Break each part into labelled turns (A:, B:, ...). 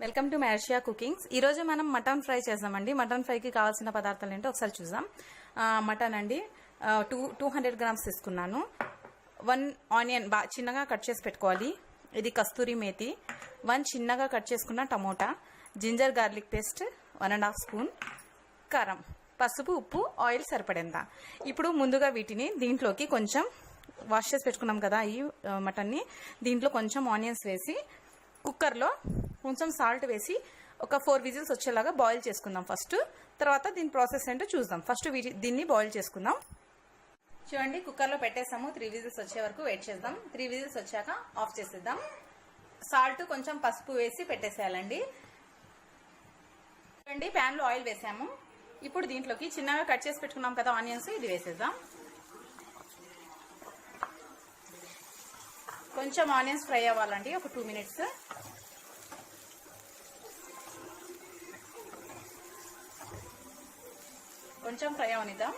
A: Welcome to మ్యార్షియా cookings. ఈ రోజు మనం మటన్ ఫ్రై చేద్దామండి. మటన్ ఫ్రైకి కావాల్సిన పదార్థాలు ఏంటో ఒకసారి చూద్దాం. మటన్ అండి 200 గ్రామ్స్ తీసుకున్నాను. 1 ఆనియన్ చిన్నగా కట్ చేసి పెట్టుకోవాలి. ఇది కస్తూరి మేతి, 1 చిన్నగా కట్ చేసుకున్న tomato, ginger garlic paste 1.5 spoon, కారం, పసుపు, ఉప్పు, ఆయిల్ సరిపడేంత. ఇప్పుడు ముందుగా వీటిని దీంట్లోకి కొంచెం వాష్ చేసి పెట్టుకున్నాం కదా ఈ మటన్ని, దీంట్లో కొంచెం ఆనియన్స్ వేసి కుక్కర్లో కొంచెం సాల్ట్ వేసి ఒక 4 విజిల్స్ వచ్చేలాగా బాయిల్ చేసుకుందాం ఫస్ట్. తర్వాత దీని ప్రాసెస్ ఏంటో చూద్దాం. ఫస్ట్ దీన్ని బాయిల్ చేసుకుందాం. చూడండి, కుక్కర్లో పెట్టేసాము. 3 విజిల్స్ వచ్చే వరకు వెయిట్ చేద్దాం. 3 విజిల్స్ వచ్చాక ఆఫ్ చేసేద్దాం. సాల్ట్ కొంచెం పసుపు వేసి పెట్టేసేయాలండి. చూడండి, ప్యాన్ లో ఆయిల్ వేసాము. ఇప్పుడు దీంట్లోకి చిన్నగా కట్ చేసి పెట్టుకున్నాం కదా ఆనియన్స్, ఇది వేసేద్దాం. కొంచెం ఆనియన్స్ ఫ్రై అవ్వాలండి, ఒక 2 మినిట్స్. కొంచెం ఫ్రై అవనిద్దాం.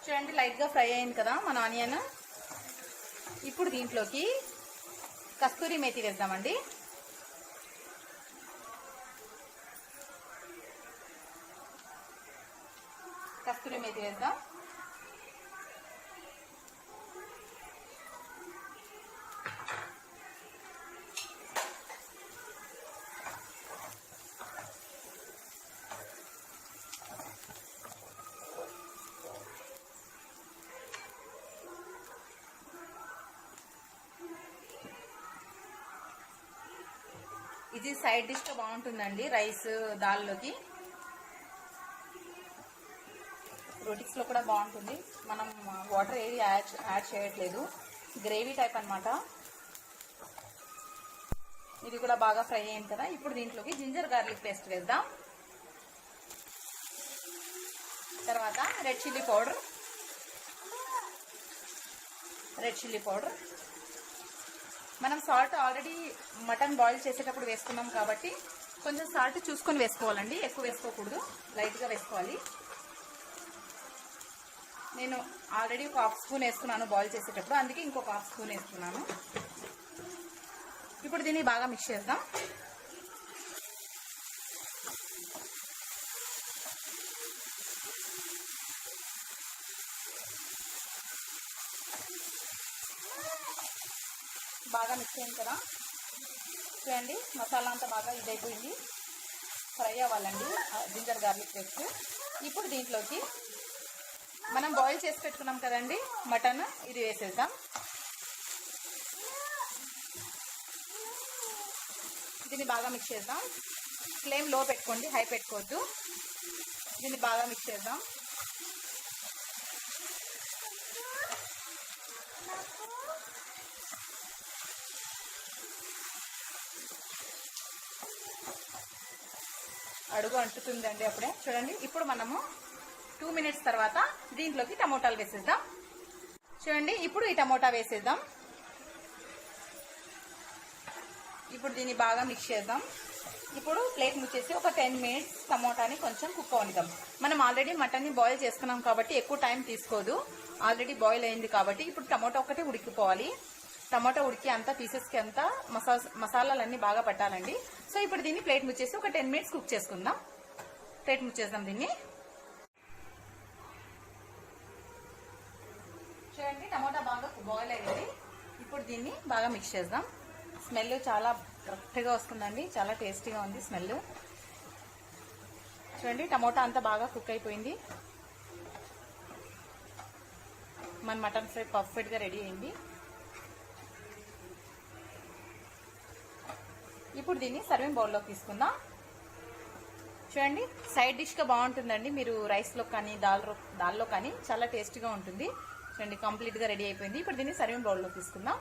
A: చూడండి, లైట్ గా ఫ్రై అయింది కదా మన ఆనియన్. ఇప్పుడు దీంట్లోకి కస్తూరి మేతి వేద్దామండి. కస్తూరి మేతి వేద్దాం. ఇది సైడ్ డిష్ తో బాగుంటుందండి, రైస్ దాల్లోకి, రోటీస్ లో కూడా బాగుంటుంది. మనం వాటర్ ఏది యాడ్ చేయట్లేదు, గ్రేవీ టైప్ అన్నమాట. ఇది కూడా బాగా ఫ్రై అయింది కదా. ఇప్పుడు దీంట్లోకి జింజర్ గార్లిక్ పేస్ట్ వేద్దాం. తర్వాత రెడ్ చిల్లీ పౌడర్. మనం సాల్ట్ ఆల్రెడీ మటన్ బాయిల్ చేసేటప్పుడు వేసుకున్నాం కాబట్టి కొంచెం సాల్ట్ చూసుకొని వేసుకోవాలండి, ఎక్కువ వేసుకోకూడదు, లైట్ గా వేసుకోవాలి. నేను ఆల్రెడీ ఒక 1/2 స్పూన్ వేసుకున్నాను బాయిల్ చేసేటప్పుడు, అందుకే ఇంకొక 1/2 స్పూన్ వేసుకున్నాను. ఇప్పుడు దీన్ని బాగా మిక్స్ చేద్దాం. బాగా మిక్స్ అయింది కదా. చూడండి, మసాలా అంతా బాగా ఇదైపోయింది, ఫ్రై అవ్వాలండి జింజర్ గార్లిక్ పేస్ట్. ఇప్పుడు దీంట్లోకి మనం బాయిల్ చేసి పెట్టుకున్నాం కదండి మటన్, ఇది వేసేద్దాం. దీన్ని బాగా మిక్స్ చేద్దాం. ఫ్లేమ్ లో పెట్టుకోండి, హై పెట్టుకోవద్దు. దీన్ని బాగా మిక్స్ చేద్దాం. అడుగు అంటుతుందండి అప్పుడే. చూడండి, ఇప్పుడు మనము 2 మినిట్స్ తర్వాత దీంట్లోకి టమోటాలు వేసేద్దాం. చూడండి, ఇప్పుడు ఈ టమోటా వేసేద్దాం. ఇప్పుడు దీన్ని బాగా మిక్స్ చేద్దాం. ఇప్పుడు ప్లేట్ ముచ్చేసి ఒక 10 మినిట్స్ టమోటాని కొంచెం కుక్ అవనిద్దాం. మనం ఆల్రెడీ మటన్ ని బాయిల్ చేసుకున్నాం కాబట్టి ఎక్కువ టైం తీసుకోదు, ఆల్రెడీ బాయిల్ అయింది కాబట్టి. ఇప్పుడు టమోటా ఒకటి ఉడికిపోవాలి. టమాటా ఉడికి అంతా పీసెస్ కి అంతా మసాలాలన్నీ బాగా పట్టాలండి. సో ఇప్పుడు దీన్ని ప్లేట్ ముచ్చేసి ఒక 10 మినిట్స్ కుక్ చేసుకుందాం. ప్లేట్ ముచ్చేద్దాం దీన్ని. చూడండి, టమాటా బాగా బాయిల్ అయ్యింది. ఇప్పుడు దీన్ని బాగా మిక్స్ చేద్దాం. స్మెల్ చాలా కరెక్ట్ గా వస్తుందండి, చాలా టేస్టీగా ఉంది స్మెల్. చూడండి, టమాటా అంతా బాగా కుక్ అయిపోయింది. మన మటన్ ఫ్రై పర్ఫెక్ట్ గా రెడీ అయింది. ఇప్పుడు దీన్ని సర్వింగ్ బౌల్లోకి తీసుకుందాం. చూడండి, సైడ్ డిష్ గా బాగుంటుందండి. మీరు రైస్ లో కానీ దాల్లో కానీ చాలా టేస్టీగా ఉంటుంది. చూడండి కంప్లీట్గా రెడీ అయిపోయింది. ఇప్పుడు దీన్ని సర్వింగ్ బౌల్లో తీసుకుందాం.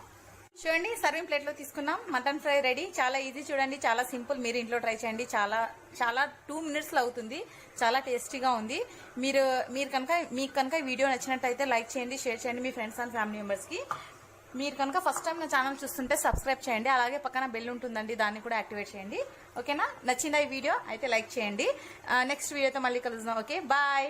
A: చూడండి సర్వింగ్ ప్లేట్లో తీసుకున్నాం. Mutton fry ready. చాలా ఈజీ చూడండి, చాలా సింపుల్. మీరు ఇంట్లో ట్రై చేయండి. చాలా చాలా 2 minutesలో అవుతుంది. చాలా టేస్టీగా ఉంది. మీకు కనుక వీడియో నచ్చినట్టయితే లైక్ చేయండి, షేర్ చేయండి మీ ఫ్రెండ్స్ అండ్ ఫ్యామిలీ మెంబర్స్కి. మీరు కనుక ఫస్ట్ టైం నా ఛానల్ చూస్తుంటే సబ్స్క్రైబ్ చేయండి. అలాగే పక్కన బెల్ ఉంటుందండి, దాన్ని కూడా యాక్టివేట్ చేయండి. ఓకేనా? నచ్చిందా ఈ వీడియో అయితే లైక్ చేయండి. నెక్స్ట్ వీడియోతో మళ్ళీ కలుద్దాం. Okay, bye.